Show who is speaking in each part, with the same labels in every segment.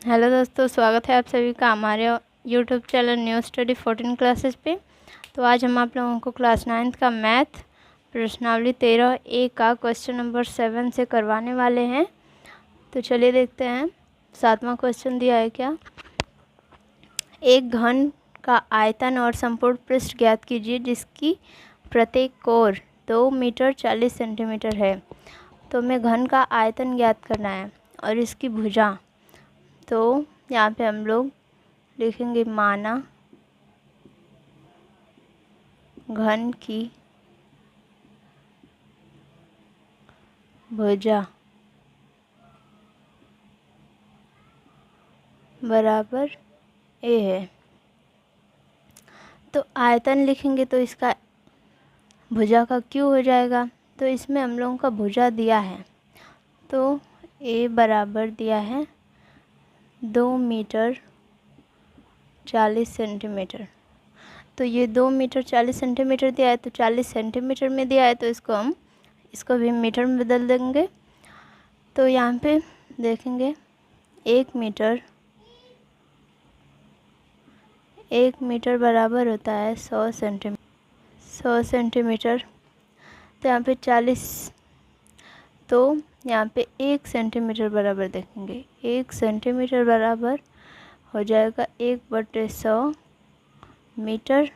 Speaker 1: Hello दोस्तों, स्वागत है आप सभी का हमारे YouTube channel new study 14 classes पे। तो आज हम आप लोगों को क्लास 9th का मैथ प्रश्नावली 13A का क्वेश्चन नंबर 7 से करवाने वाले हैं। तो चलिए देखते हैं 7वां क्वेश्चन दिया है क्या। एक घन का आयतन और संपूर्ण पृष्ठ ज्ञात कीजिए जिसकी प्रत्येक कोण 2 मीटर 40 सेंटीमीटर है। तो हमें घन का आयतन ज्ञात करना है और इसकी भुजा। तो यहाँ पे हम लोग लिखेंगे माना घन की भुजा बराबर ए है। तो आयतन लिखेंगे तो इसका भुजा का क्यू हो जाएगा। तो इसमें हम लोगों का भुजा दिया है, तो ए बराबर दिया है 2 मीटर 40 सेंटीमीटर। तो ये 2 मीटर 40 सेंटीमीटर दिया है, तो 40 सेंटीमीटर में दिया है, तो इसको भी मीटर में बदल देंगे। तो यहाँ पे देखेंगे 1 मीटर बराबर होता है 100 सेंटीमीटर। तो यहाँ पे 40, तो यहाँ पे 1 सेंटीमीटर बराबर देखेंगे 1 सेंटीमीटर बराबर हो जाएगा 1/100 मीटर।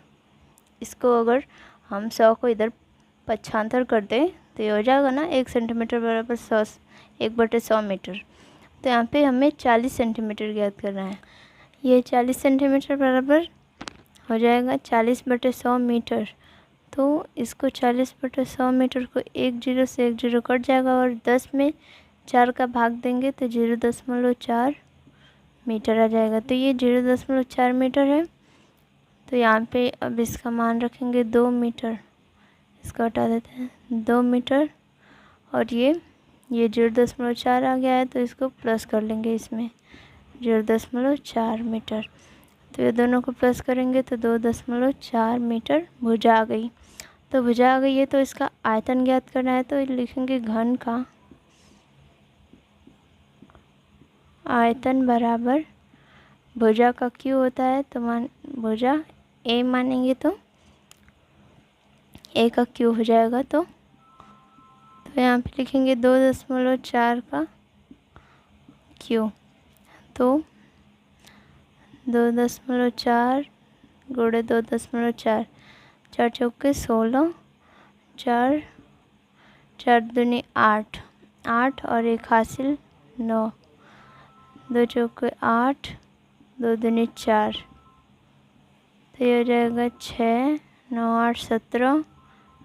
Speaker 1: इसको अगर हम 100 को इधर पक्षांतर कर दें तो ये हो जाएगा ना 1 सेंटीमीटर बराबर 1/100 मीटर। तो यहाँ पे हमें 40 सेंटीमीटर ज्ञात करना है। ये 40 सेंटीमीटर बराबर हो जाएगा 40/100 मीटर। तो इसको 40/100 मीटर को 1 0 से 1 0 कट जाएगा और 10 में 4 का भाग देंगे तो 0.4 मीटर आ जाएगा। तो ये 0.4 मीटर है। तो यहाँ पे अब इसका मान रखेंगे 2 मीटर, इसका हटा देते हैं 2 मीटर, और ये 0.4 आ गया है, तो इसको प्लस कर लेंगे इसमें 0.4 मीटर। तो ये दोनों को प्लस करेंगे तो 2.4 मीटर भुजा आ गई। तो भुजा आ गई है, तो इसका आयतन ज्ञात करना है। तो लिखेंगे घन का आयतन बराबर भुजा का क्यू होता है, तो भुजा ए मानेंगे तो ए का क्यू हो जाएगा। तो यहाँ पे लिखेंगे 2.4 का क्यू। तो 2.4 गुणे 2.4, 4 चौके 16, 4 4 दूनी 8 8 और 1 हासिल 9, 2 चौके 8, 2 दूनी 4। तो ये हो जाएगा 6 9 8 17,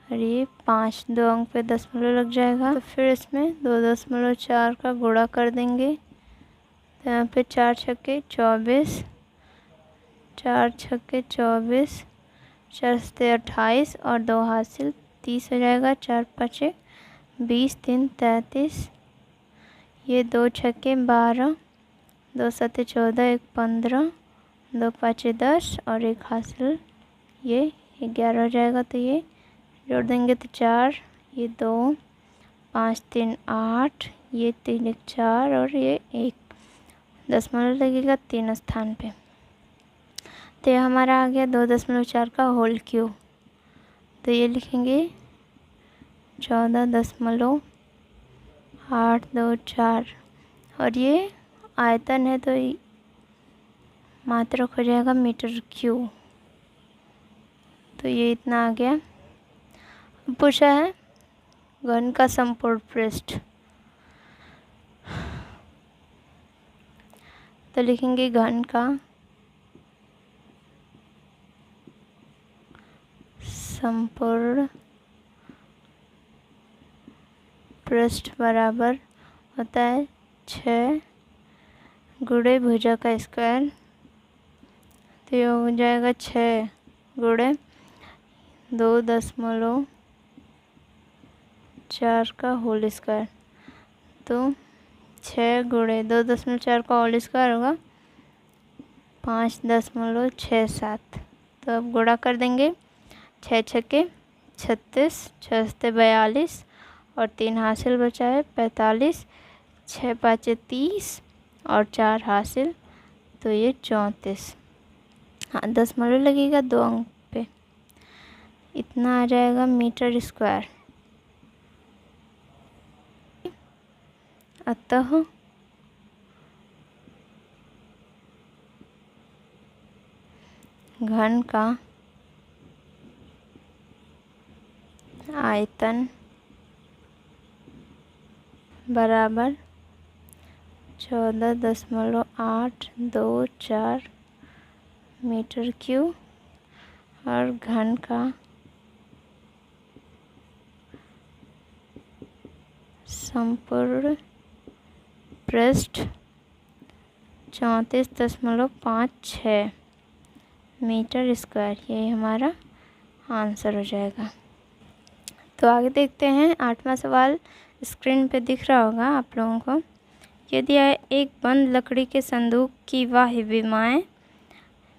Speaker 1: और ये 5, 2 अंक पे दशमलव लग जाएगा। तो फिर इसमें 2.4 का गुणा कर देंगे। तो यहाँ पे 4 छक्के 24, 4 छक्के 24, 4 सत्ते 28 और 2 हासिल 30 हो जाएगा। 4 5 20, 3 33, ये 2 छक्के 12, 2 सत्ते 14, 1 15, 2 5 10 और 1 हासिल ये 11 हो जाएगा। तो ये जोड़ देंगे तो 4, ये 2 5 3 8, ये 3 1 4 और ये 1 दशमलव लगेगा 3 स्थान पे। तो ये हमारा आ गया 2.4 का होल क्यूब। तो ये लिखेंगे 14.824, और ये आयतन है तो मात्रक हो जाएगा मीटर क्यूब। तो ये इतना आ गया। पूछा है घन का संपूर्ण पृष्ठ, तो लिखेंगे घन का संपूर्ण पृष्ठ बराबर होता है 6 गुणे भुजा का स्क्वायर। तो ये हो जाएगा 6 गुणे 2.4 का होल स्क्वायर। तो 6 गुणे 2.4 का होल स्क्वायर होगा 5.67। तो अब गुणा कर देंगे 6 छक्के 36, 6 सत्ते 42 और 3 हासिल बचा है 45, 6 5 30 और 4 हासिल, तो ये 34। हाँ, दशमलव लगेगा 2 अंक पे, इतना आ जाएगा मीटर स्क्वायर। अतः घन का आयतन बराबर 14.824 मीटर क्यूब, और घन का संपूर्ण पृष्ठ 34.56 मीटर स्क्वायर। ये हमारा आंसर हो जाएगा। तो आगे देखते हैं 8वां सवाल। स्क्रीन पे दिख रहा होगा आप लोगों को। यदि एक बंद लकड़ी के संदूक की बाह्य विमाएँ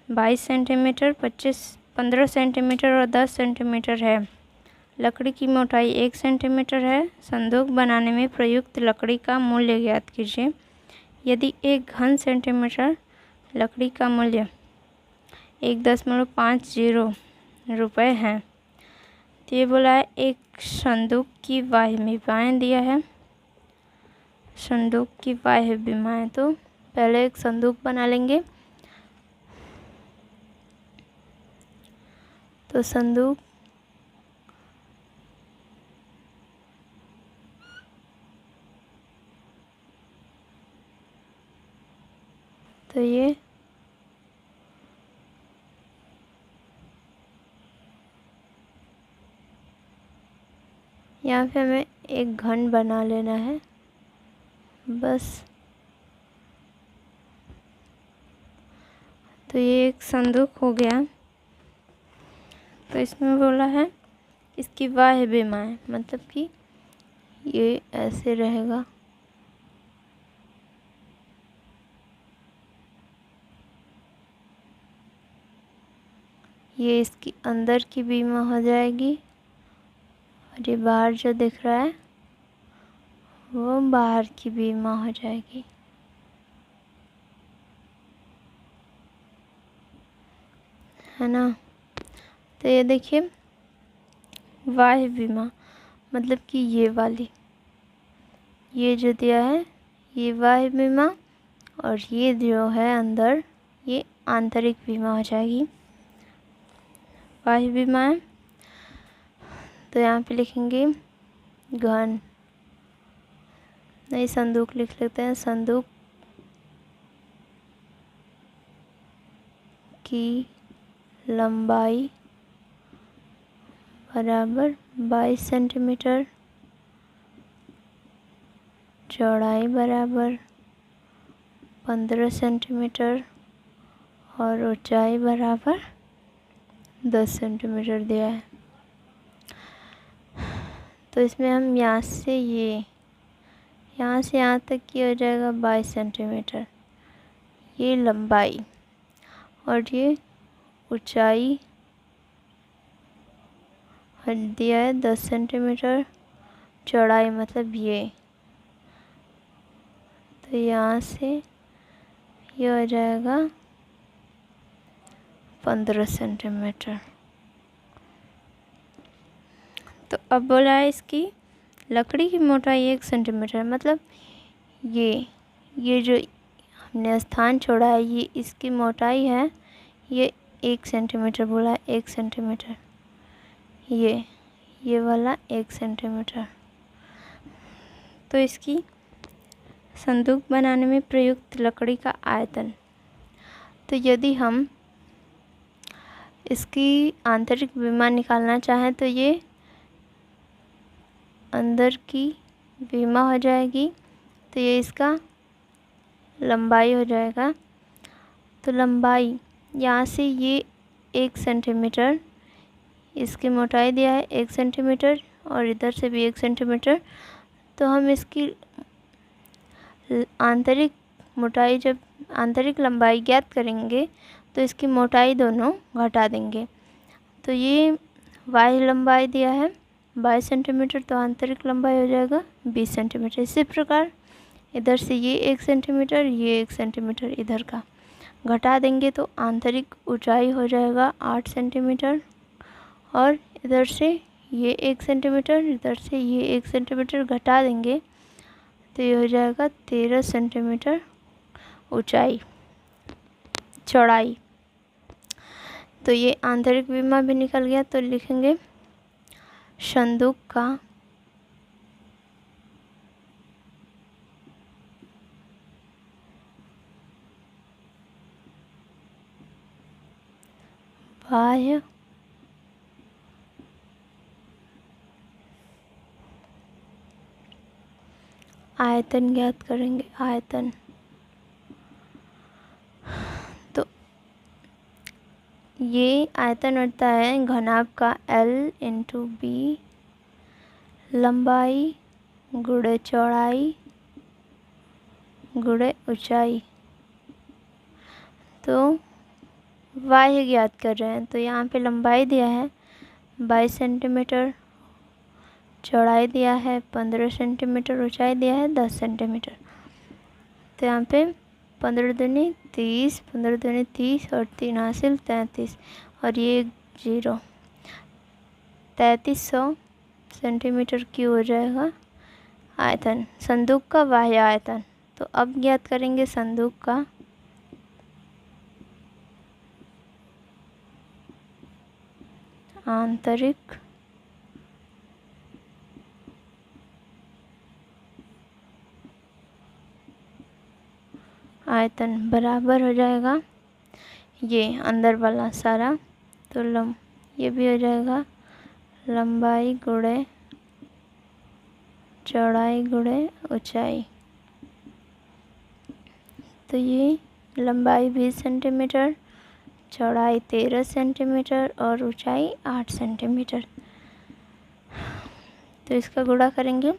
Speaker 1: 22 सेंटीमीटर, 15 सेंटीमीटर और 10 सेंटीमीटर है, लकड़ी की मोटाई 1 सेंटीमीटर है, संदूक बनाने में प्रयुक्त लकड़ी का मूल्य ज्ञात कीजिए। यदि 1 घन सेंटीमीटर लकड़ी का मूल्य 1.50 रुपये है, तो ये बोला है एक संदूक की बाह्य विमाएँ दिया है। संदूक की बाह्य विमाएँ, तो पहले एक संदूक बना लेंगे। तो संदूक तो ये यहाँ पे हमें एक घन बना लेना है बस। तो ये एक संदूक हो गया। तो इसमें बोला है इसकी बाह्य विमाएँ, मतलब कि ये ऐसे रहेगा। ये इसकी अंदर की बीमा हो जाएगी, और ये बाहर जो दिख रहा है वो बाहर की बीमा हो जाएगी। है ना। तो ये देखिए बाह्य बीमा मतलब कि ये वाली, ये जो दिया है ये बाह्य बीमा, और ये जो है अंदर ये आंतरिक बीमा हो जाएगी। बाह्य बीमाएँ, तो यहाँ पे लिखेंगे घन, नहीं संदूक लिख लेते हैं। संदूक की लंबाई बराबर 22 सेंटीमीटर, चौड़ाई बराबर 15 सेंटीमीटर और ऊंचाई बराबर 10 सेंटीमीटर दिया है। तो इसमें हम यहाँ से यहाँ तक की हो जाएगा 22 सेंटीमीटर, ये लंबाई, और ये ऊंचाई दिया है 10 सेंटीमीटर, चौड़ाई मतलब ये, तो यहाँ से ये हो जाएगा 15 सेंटीमीटर। तो अब बोला है इसकी लकड़ी की मोटाई 1 सेंटीमीटर, मतलब ये जो हमने स्थान छोड़ा है ये इसकी मोटाई है, ये 1 सेंटीमीटर बोला है, 1 सेंटीमीटर, ये वाला 1 सेंटीमीटर। तो इसकी संदूक बनाने में प्रयुक्त लकड़ी का आयतन, तो यदि हम इसकी आंतरिक विमा निकालना चाहें तो ये अंदर की विमा हो जाएगी, तो ये इसका लंबाई हो जाएगा। तो लंबाई यहाँ से ये 1 सेंटीमीटर, इसकी मोटाई दिया है 1 सेंटीमीटर और इधर से भी 1 सेंटीमीटर। तो हम इसकी आंतरिक मोटाई, जब आंतरिक लंबाई ज्ञात करेंगे तो इसकी मोटाई दोनों घटा देंगे। तो ये बाह्य लंबाई दिया है 22 सेंटीमीटर, तो आंतरिक लंबाई हो जाएगा 20 सेंटीमीटर। इसी प्रकार इधर से ये 1 सेंटीमीटर, ये 1 सेंटीमीटर इधर का घटा देंगे तो आंतरिक ऊंचाई हो जाएगा 8 सेंटीमीटर। और इधर से ये 1 सेंटीमीटर, इधर से ये 1 सेंटीमीटर घटा देंगे तो ये हो जाएगा 13 सेंटीमीटर ऊंचाई चौड़ाई। तो ये आंतरिक विमा भी निकल गया। तो लिखेंगे संदूक का बाह्य आयतन ज्ञात करेंगे। आयतन तो ये आयतन होता है घनाभ का L इंटू बी, लंबाई गुणे चौड़ाई गुणे ऊंचाई। तो बाह्य ज्ञात कर रहे हैं तो यहाँ पे लंबाई दिया है 22 सेंटीमीटर, चौड़ाई दिया है 15 सेंटीमीटर, ऊंचाई दिया है 10 सेंटीमीटर। तो यहाँ पे 15 दूनी 30, 15 दूनी 30 और 3 हासिल 33 और ये 0, 3300 सेंटीमीटर क्यूब हो जाएगा आयतन, संदूक का बाह्य आयतन। तो अब ज्ञात करेंगे संदूक का आंतरिक आयतन बराबर हो जाएगा ये अंदर वाला सारा। तो ये भी हो जाएगा लंबाई गुणे चौड़ाई गुणे ऊंचाई। तो ये लंबाई 20 सेंटीमीटर, चौड़ाई 13 सेंटीमीटर और ऊंचाई 8 सेंटीमीटर। तो इसका गुणा करेंगे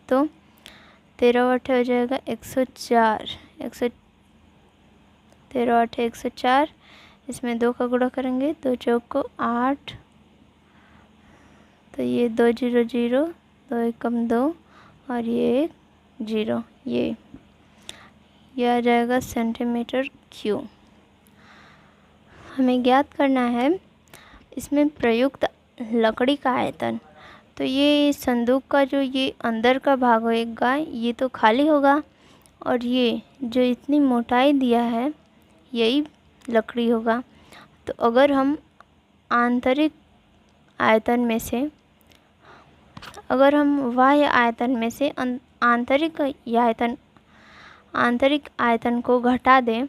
Speaker 1: तो 13 8 हो जाएगा 104, 13 8 104। इसमें 2 का गुणा करेंगे 2 चौक को 8, तो ये 2 0 0, 2 एकम 2 और ये 0, ये आ जाएगा सेंटीमीटर क्यूब। हमें ज्ञात करना है इसमें प्रयुक्त लकड़ी का आयतन। तो ये संदूक का जो ये अंदर का भाग होगा ये तो खाली होगा और ये जो इतनी मोटाई दिया है यही लकड़ी होगा। तो अगर हम आंतरिक आयतन में से, अगर हम बाह्य आयतन में से आंतरिक आयतन को घटा दें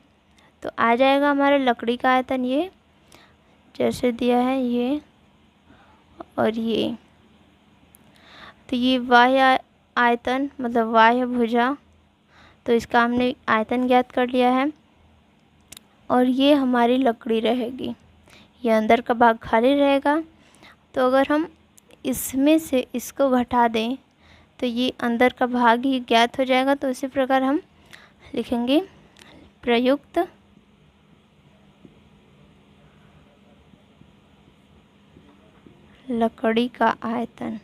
Speaker 1: तो आ जाएगा हमारा लकड़ी का आयतन, ये जैसे दिया है ये और ये। तो ये बाह्य आयतन मतलब बाह्य भुजा, तो इसका हमने आयतन ज्ञात कर लिया है और ये हमारी लकड़ी रहेगी, ये अंदर का भाग खाली रहेगा। तो अगर हम इसमें से इसको घटा दें तो ये अंदर का भाग ही ज्ञात हो जाएगा। तो इसी प्रकार हम लिखेंगे प्रयुक्त लकड़ी का आयतन।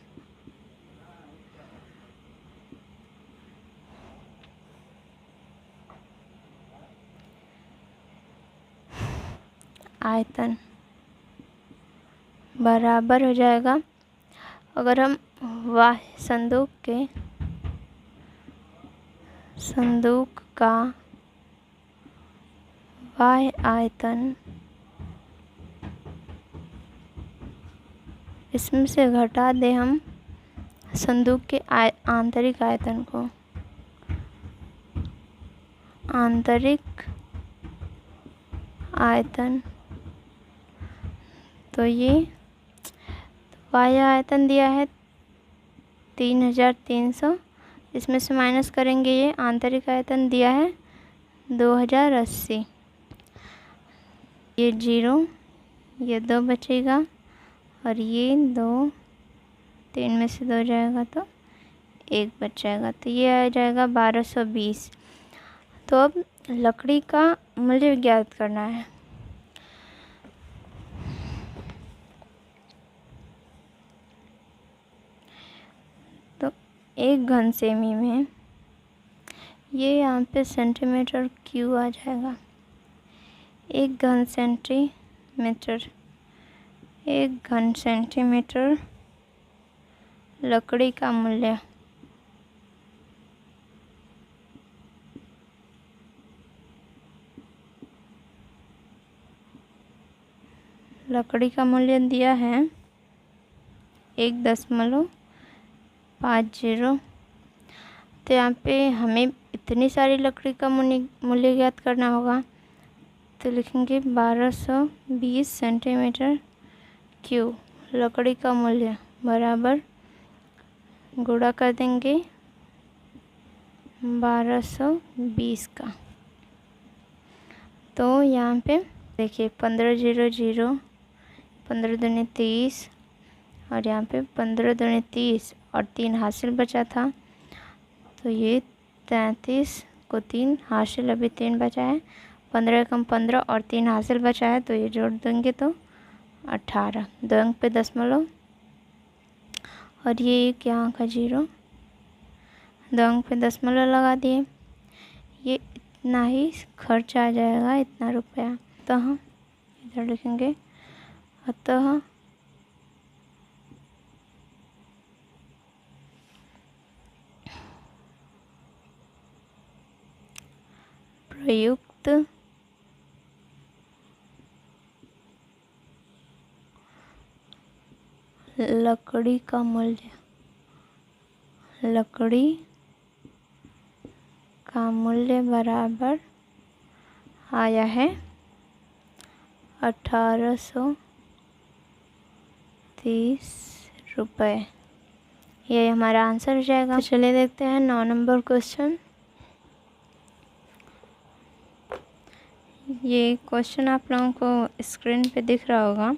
Speaker 1: आयतन बराबर हो जाएगा, अगर हम संदूक का बाह्य आयतन इसमें से घटा दें हम संदूक के आंतरिक आयतन को, आंतरिक आयतन। तो ये बाह्य आयतन दिया है 3300, इसमें से माइनस करेंगे ये आंतरिक आयतन दिया है 2080, ये 0, ये 2 बचेगा और ये 2, 3 में से 2 जाएगा तो 1 बच जाएगा। तो ये आ जाएगा 1220। तो अब लकड़ी का मूल्य ज्ञात करना है। तो 1 घन सेमी में, ये यहाँ पे सेंटीमीटर क्यूब आ जाएगा। 1 घन सेंटीमीटर, 1 घन सेंटीमीटर लकड़ी का मूल्य दिया है 1.50। तो यहाँ पे हमें इतनी सारी लकड़ी का मूल्य ज्ञात करना होगा, तो लिखेंगे 1220 सेंटीमीटर क्यूब लकड़ी का मूल्य बराबर, गुणा कर देंगे 1220 का। तो यहाँ पे देखिए 15 0 0, 15 दूनी 30 और यहाँ पे 15 दूनी 30 और 3 हासिल बचा था, तो ये 33 को 3 हासिल, अभी 3 बचा है, 15 कम 15 और 3 हासिल बचा है, तो ये जोड़ देंगे तो 18। 2 अंक पे दशमलव और ये एक यहाँ का 0, 2 अंक पे दशमलव लगा दिए। ये इतना ही खर्च आ जाएगा, इतना रुपया। अतः इधर लिखेंगे, अतः प्रयुक्त लकड़ी का मूल्य बराबर आया है 1830 रुपये। ये हमारा आंसर हो जाएगा। तो चलिए देखते हैं 9 नंबर क्वेश्चन। ये क्वेश्चन आप लोगों को स्क्रीन पे दिख रहा होगा।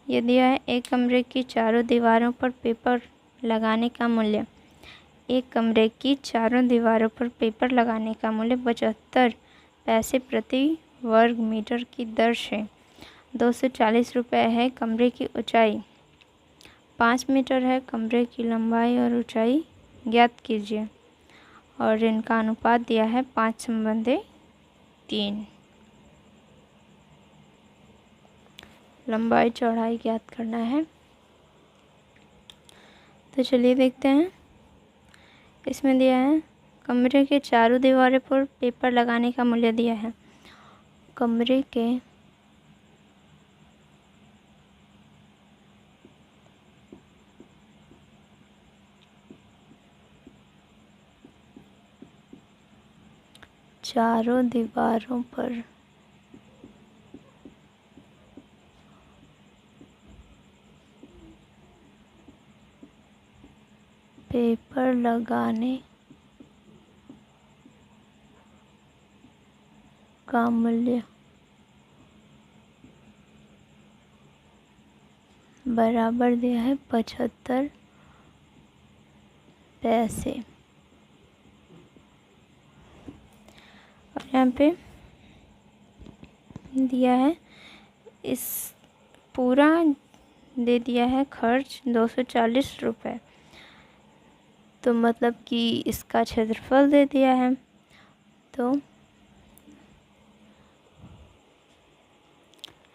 Speaker 1: ये दिया है, एक कमरे की चारों दीवारों पर पेपर लगाने का मूल्य, एक कमरे की चारों दीवारों पर पेपर लगाने का मूल्य 75 पैसे प्रति वर्ग मीटर की दर से 240 रुपये है। कमरे की ऊंचाई 5 मीटर है। कमरे की लंबाई और ऊंचाई ज्ञात कीजिए और इनका अनुपात दिया है 5:3। लंबाई चौड़ाई ज्ञात करना है। तो चलिए देखते हैं। इसमें दिया है कमरे के चारों दीवारों पर पेपर लगाने का मूल्य दिया है। कमरे के चारों दीवारों पर पेपर लगाने का मूल्य बराबर दिया है 75 पैसे। और यहाँ पे दिया है, इस पूरा दे दिया है खर्च 240 रुपये। तो मतलब कि इसका क्षेत्रफल दे दिया है। तो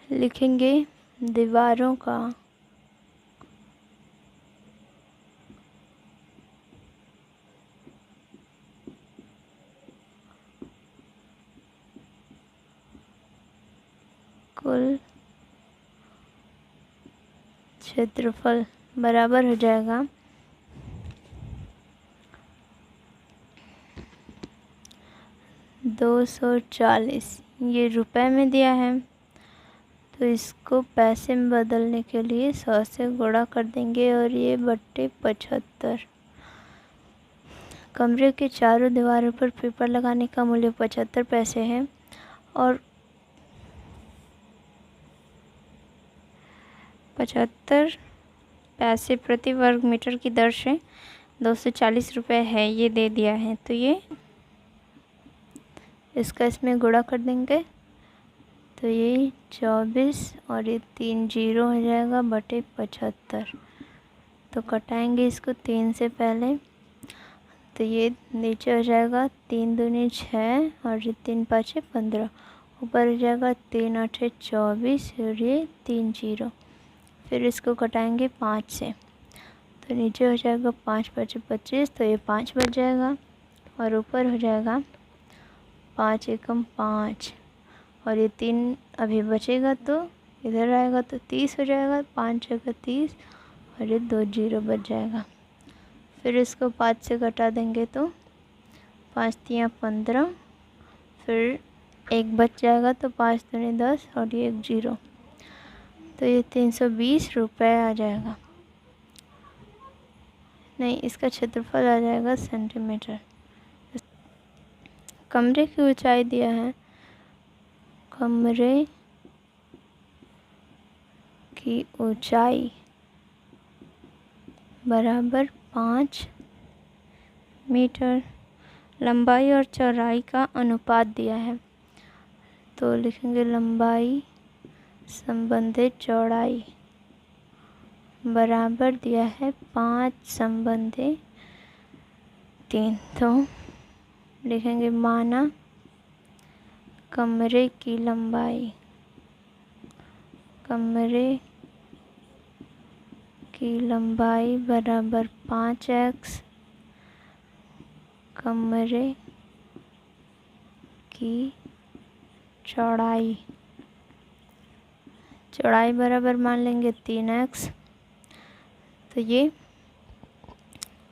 Speaker 1: लिखेंगे दीवारों का कुल क्षेत्रफल बराबर हो जाएगा 240। ये रुपए में दिया है, तो इसको पैसे में बदलने के लिए 100 से गुणा कर देंगे और ये बट्टे 75। कमरे के चारों दीवारों पर पेपर लगाने का मूल्य 75 पैसे है और 75 पैसे प्रति वर्ग मीटर की दर से 240 रुपये है, ये दे दिया है। तो ये इसका इसमें गुणा कर देंगे, तो ये 24 और ये 3 0 हो जाएगा बटे 75। तो कटाएंगे इसको 3 से पहले, तो ये नीचे हो जाएगा 3 दूनी 6 और ये 3 पाँचे 15, ऊपर हो जाएगा 3 आठे 24 और ये 3 जीरो। फिर इसको कटाएंगे 5 से, तो नीचे हो जाएगा 5 पाँचे 25, तो ये 5 बच जाएगा और ऊपर हो जाएगा 5 एकम 5 और ये 3 अभी बचेगा तो इधर आएगा तो 30 हो जाएगा, 5 जगह 30 और ये 2 जीरो बच जाएगा। फिर इसको 5 से घटा देंगे तो 5 तियाँ 15, फिर 1 बच जाएगा तो 5 दूनी 10 और ये 1 जीरो, तो ये 320 रुपये आ जाएगा। नहीं, इसका क्षेत्रफल आ जाएगा सेंटीमीटर। कमरे की ऊंचाई दिया है, कमरे की ऊंचाई बराबर 5 मीटर। लंबाई और चौड़ाई का अनुपात दिया है, तो लिखेंगे लंबाई संबंधित चौड़ाई बराबर दिया है 5 संबंधित 3। तो लिखेंगे माना कमरे की लंबाई बराबर 5x कमरे की चौड़ाई बराबर मान लेंगे 3x। तो ये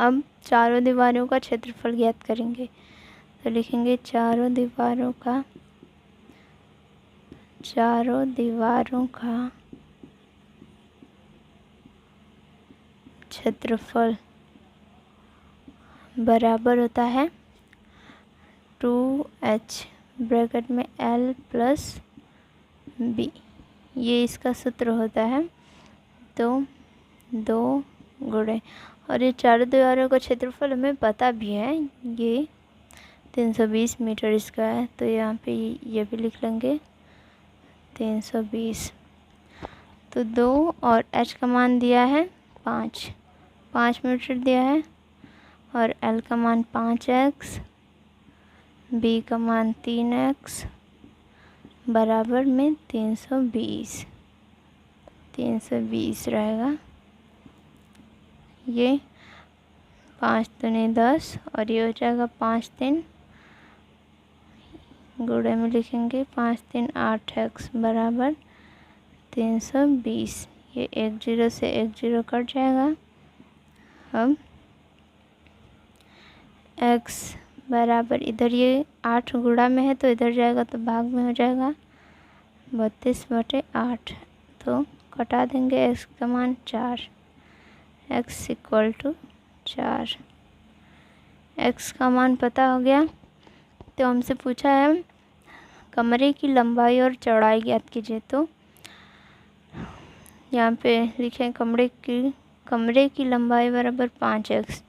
Speaker 1: अब चारों दीवारों का क्षेत्रफल ज्ञात करेंगे, तो लिखेंगे चारों दीवारों का क्षेत्रफल बराबर होता है 2h ब्रैकेट में l प्लस b, ये इसका सूत्र होता है। तो 2 गुणे, और ये चारों दीवारों का क्षेत्रफल हमें पता भी है, ये 320 मीटर इसका है, तो यहाँ पे ये भी लिख लेंगे 320। तो 2 और h का मान दिया है 5 मीटर दिया है, और l का मान 5x, b का मान 3x बराबर में 320 रहेगा। ये 5 दूनी 10 और ये हो जाएगा 5 3 गुणे में लिखेंगे 5 3 8x बराबर 320। ये 1 जीरो से 1 जीरो कट जाएगा। अब x बराबर, इधर ये 8 गुणा में है तो इधर जाएगा तो भाग में हो जाएगा 32/8, तो कटा देंगे x का मान 4, x इक्वल टू 4। x का मान पता हो गया, तो हमसे पूछा है कमरे की लंबाई और चौड़ाई ज्ञात कीजिए। तो यहाँ पे लिखें कमरे की लंबाई बराबर 5x,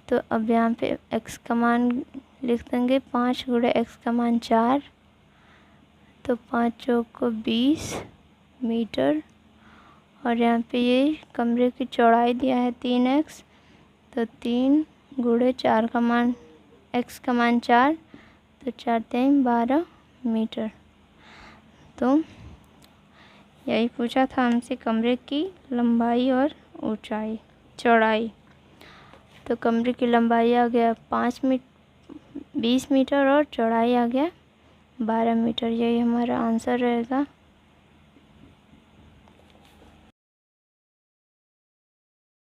Speaker 1: तो अब यहाँ पे x का मान लिख देंगे 5 गुणे x का मान 4, तो 5 चौक को 20 मीटर, और यहाँ पे ये कमरे की चौड़ाई दिया है 3x, तो 3 गुणे 4 का मान x का मान 4, तो 4 3 12 मीटर। तो यही पूछा था हमसे कमरे की लंबाई और चौड़ाई। तो कमरे की लंबाई आ गया 20 मीटर और चौड़ाई आ गया 12 मीटर। यही हमारा आंसर रहेगा।